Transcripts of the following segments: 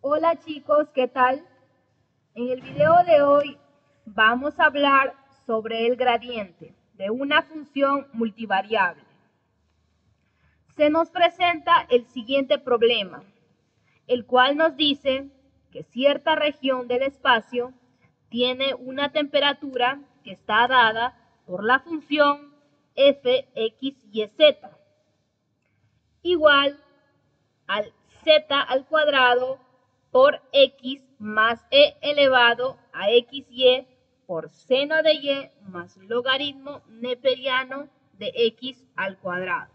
Hola chicos, ¿qué tal? En el video de hoy vamos a hablar sobre el gradiente de una función multivariable. Se nos presenta el siguiente problema, el cual nos dice que cierta región del espacio tiene una temperatura que está dada por la función f, x y z, igual al z al cuadrado por x más e elevado a xy por seno de y más logaritmo neperiano de x al cuadrado.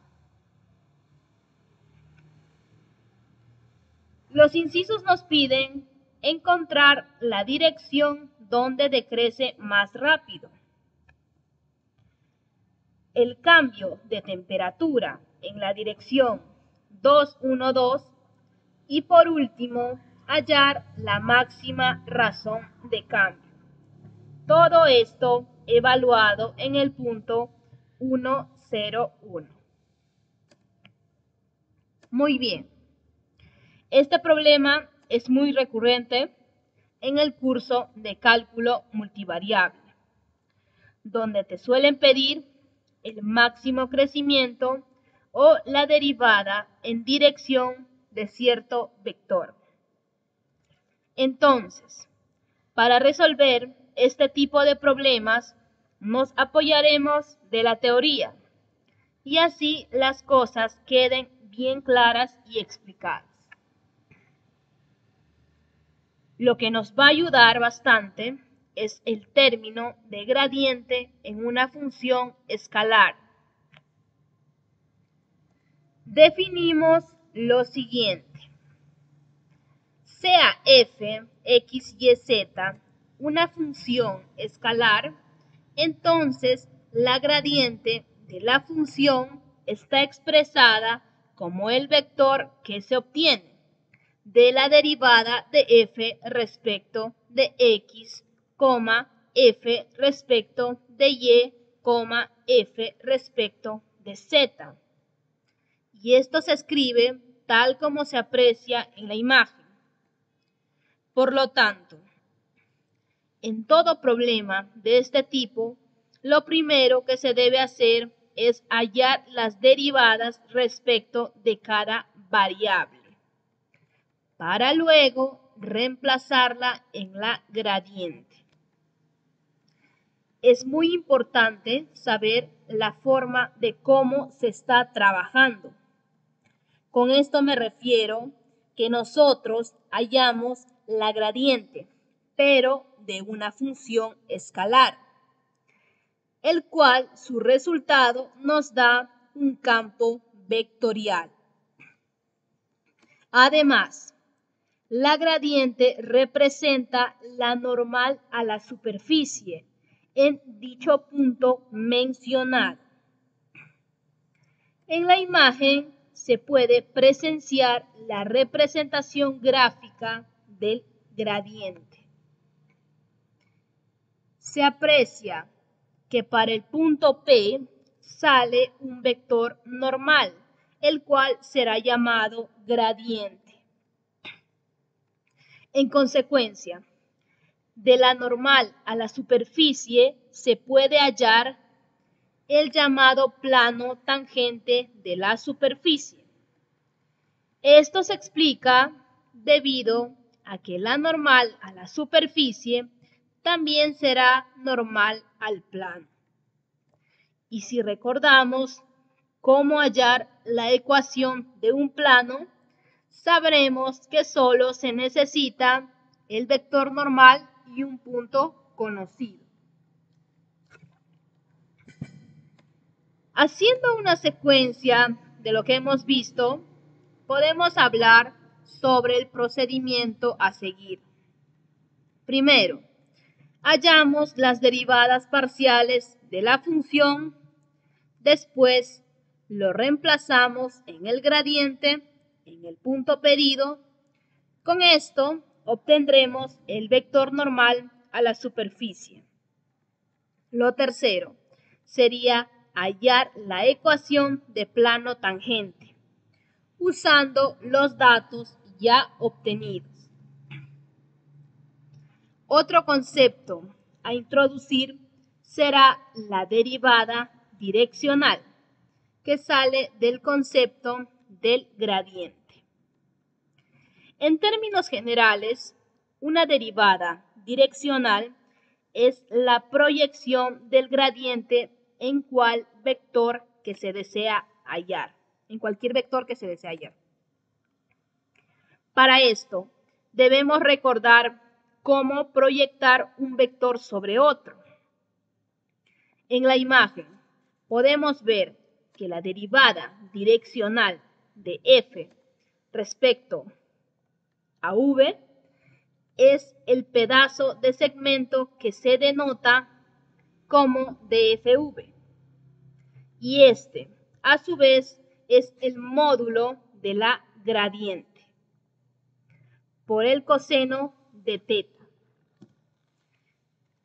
Los incisos nos piden encontrar la dirección donde decrece más rápido. El cambio de temperatura en la dirección 2, 1, 2 y por último, hallar la máxima razón de cambio. Todo esto evaluado en el punto 1, 0, 1. Muy bien. Este problema es muy recurrente en el curso de cálculo multivariable, donde te suelen pedir el máximo crecimiento o la derivada en dirección de cierto vector. Entonces, para resolver este tipo de problemas, nos apoyaremos de la teoría y así las cosas queden bien claras y explicadas. Lo que nos va a ayudar bastante es el término de gradiente en una función escalar. Definimos lo siguiente. Sea f, x, y, z una función escalar, entonces la gradiente de la función está expresada como el vector que se obtiene de la derivada de f respecto de x, f respecto de y, f respecto de z. Y esto se escribe tal como se aprecia en la imagen. Por lo tanto, en todo problema de este tipo, lo primero que se debe hacer es hallar las derivadas respecto de cada variable, para luego reemplazarla en la gradiente. Es muy importante saber la forma de cómo se está trabajando. Con esto me refiero que nosotros hallamos la gradiente, pero de una función escalar, el cual su resultado nos da un campo vectorial. Además, la gradiente representa la normal a la superficie en dicho punto mencionado. En la imagen se puede presenciar la representación gráfica del gradiente. Se aprecia que para el punto P sale un vector normal, el cual será llamado gradiente. En consecuencia, de la normal a la superficie se puede hallar el llamado plano tangente de la superficie. Esto se explica debido a que la normal a la superficie también será normal al plano. Y si recordamos cómo hallar la ecuación de un plano, sabremos que solo se necesita el vector normal y un punto conocido. Haciendo una secuencia de lo que hemos visto, podemos hablar sobre el procedimiento a seguir. Primero, hallamos las derivadas parciales de la función, después lo reemplazamos en el gradiente, en el punto pedido. Con esto obtendremos el vector normal a la superficie. Lo tercero sería hallar la ecuación de plano tangente, usando los datos ya obtenidos. Otro concepto a introducir será la derivada direccional, que sale del concepto del gradiente. En términos generales, una derivada direccional es la proyección del gradiente en cualquier vector que se desea hallar. Para esto, debemos recordar cómo proyectar un vector sobre otro. En la imagen podemos ver que la derivada direccional de f respecto a v es el pedazo de segmento que se denota como dfv. Y este, a su vez, es el módulo de la gradiente por el coseno de teta,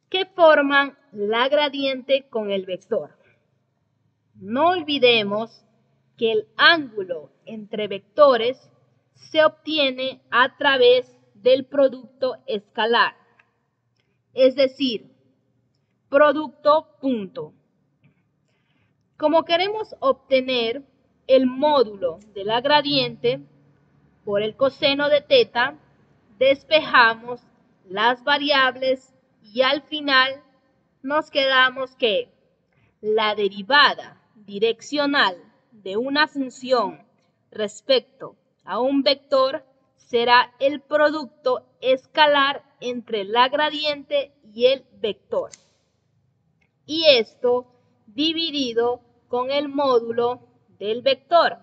que forman la gradiente con el vector. No olvidemos que el ángulo entre vectores se obtiene a través del producto escalar, es decir, producto punto. Como queremos obtener el módulo de la gradiente por el coseno de teta, despejamos las variables y al final nos quedamos que la derivada direccional de una función respecto a un vector será el producto escalar entre la gradiente y el vector. Y esto dividido con el módulo del vector.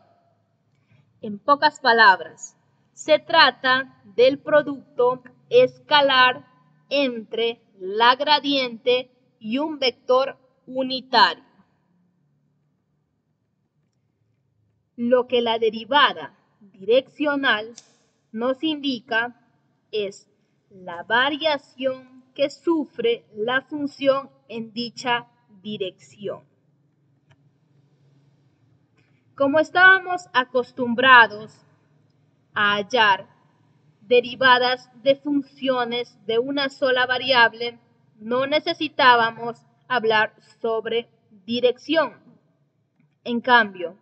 En pocas palabras, se trata del producto escalar entre la gradiente y un vector unitario. Lo que la derivada direccional nos indica es la variación que sufre la función en dicha dirección. Como estábamos acostumbrados a hallar derivadas de funciones de una sola variable, no necesitábamos hablar sobre dirección. En cambio,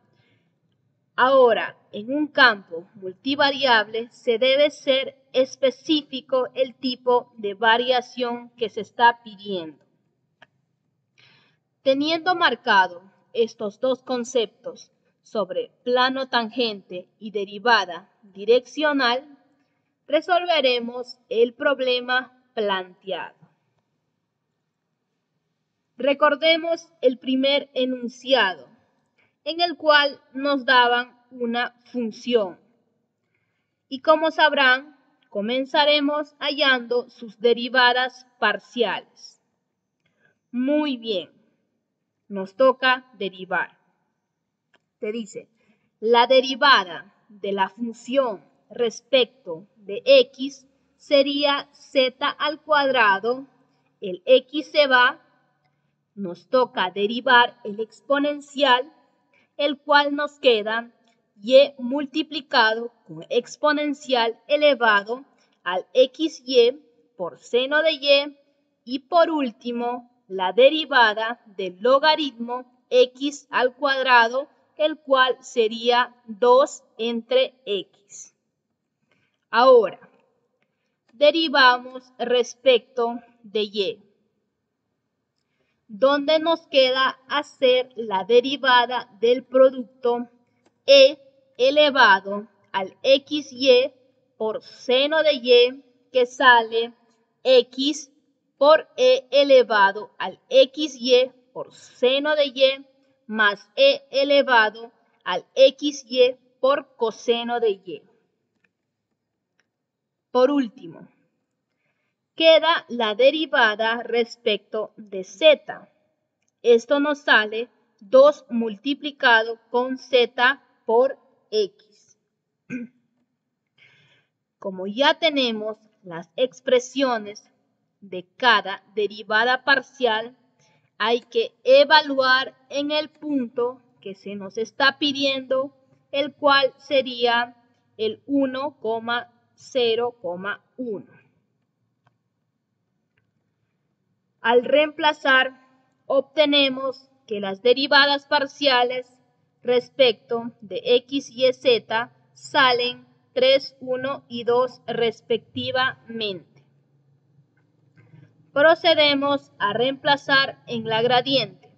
ahora en un campo multivariable se debe ser específico el tipo de variación que se está pidiendo. Teniendo marcado estos dos conceptos sobre plano tangente y derivada direccional, resolveremos el problema planteado. Recordemos el primer enunciado, en el cual nos daban una función. Y como sabrán, comenzaremos hallando sus derivadas parciales. Muy bien, nos toca derivar. Te dice, la derivada de la función respecto de x sería z al cuadrado, el x se va, nos toca derivar el exponencial, el cual nos queda y multiplicado con exponencial elevado al xy por seno de y por último la derivada del logaritmo x al cuadrado, el cual sería 2 entre x. Ahora, derivamos respecto de y, donde nos queda hacer la derivada del producto e elevado al xy por seno de y, que sale x por e elevado al xy por seno de y más e elevado al xy por coseno de y. Por último, queda la derivada respecto de z. Esto nos sale 2 multiplicado con z por x. Como ya tenemos las expresiones de cada derivada parcial, hay que evaluar en el punto que se nos está pidiendo, el cual sería el 1,0,1. Al reemplazar, obtenemos que las derivadas parciales respecto de x y z salen 3, 1 y 2 respectivamente. Procedemos a reemplazar en la gradiente,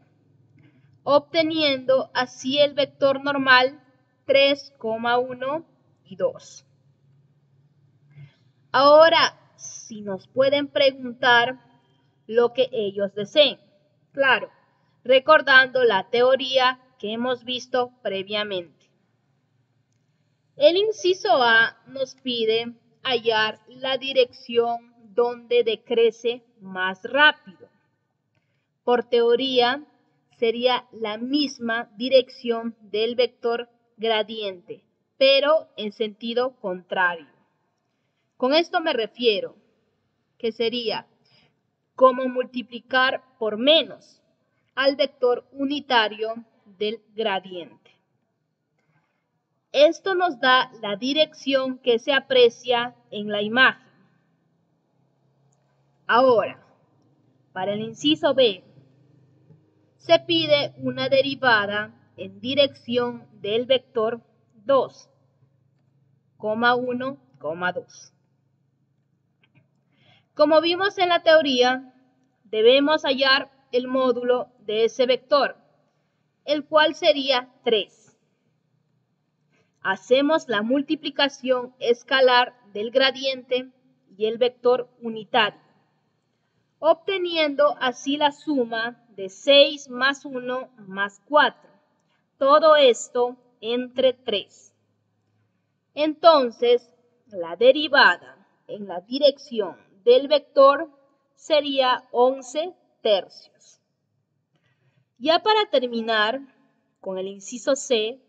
obteniendo así el vector normal 3,1 y 2. Ahora, si nos pueden preguntar lo que ellos deseen. Claro, recordando la teoría que hemos visto previamente. El inciso A nos pide hallar la dirección donde decrece más rápido. Por teoría, sería la misma dirección del vector gradiente, pero en sentido contrario. Con esto me refiero que sería como multiplicar por menos al vector unitario del gradiente. Esto nos da la dirección que se aprecia en la imagen. Ahora, para el inciso B, se pide una derivada en dirección del vector 2, 1, 2. Como vimos en la teoría, debemos hallar el módulo de ese vector, el cual sería 3. Hacemos la multiplicación escalar del gradiente y el vector unitario, obteniendo así la suma de 6 más 1 más 4. Todo esto entre 3. Entonces, la derivada en la dirección del vector sería 11 tercios. Ya para terminar con el inciso C,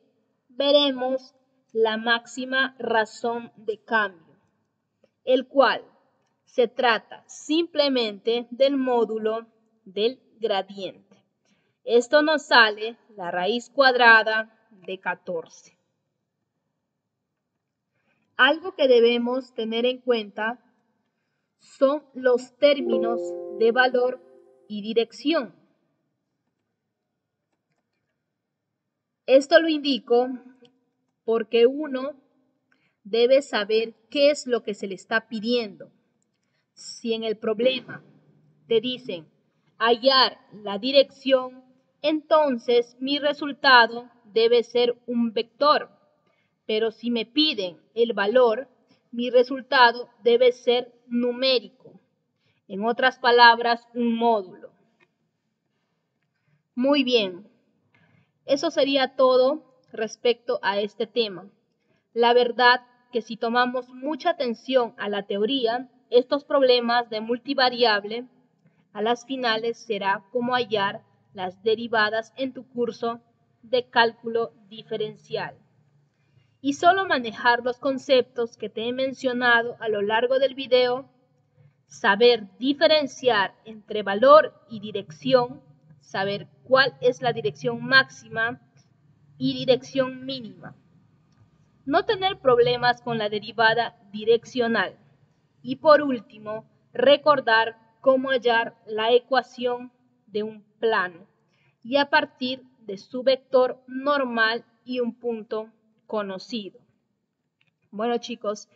veremos la máxima razón de cambio, el cual se trata simplemente del módulo del gradiente. Esto nos sale la raíz cuadrada de 14. Algo que debemos tener en cuenta son los términos de valor y dirección. Esto lo indico porque uno debe saber qué es lo que se le está pidiendo. Si en el problema te dicen hallar la dirección, entonces mi resultado debe ser un vector. Pero si me piden el valor, mi resultado debe ser numérico. En otras palabras, un módulo. Muy bien. Eso sería todo respecto a este tema. La verdad que si tomamos mucha atención a la teoría, estos problemas de multivariable a las finales será como hallar las derivadas en tu curso de cálculo diferencial. Y solo manejar los conceptos que te he mencionado a lo largo del video, saber diferenciar entre valor y dirección, saber cuál es la dirección máxima y dirección mínima. No tener problemas con la derivada direccional. Y por último, recordar cómo hallar la ecuación de un plano y a partir de su vector normal y un punto conocido. Bueno chicos,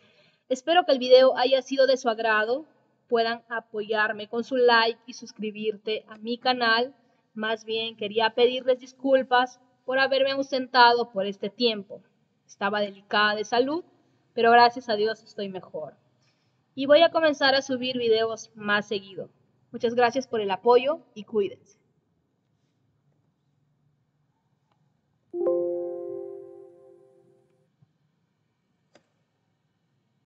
espero que el video haya sido de su agrado. Puedan apoyarme con su like y suscribirte a mi canal. Más bien quería pedirles disculpas por haberme ausentado por este tiempo. Estaba delicada de salud, pero gracias a Dios estoy mejor. Y voy a comenzar a subir videos más seguido. Muchas gracias por el apoyo y cuídense.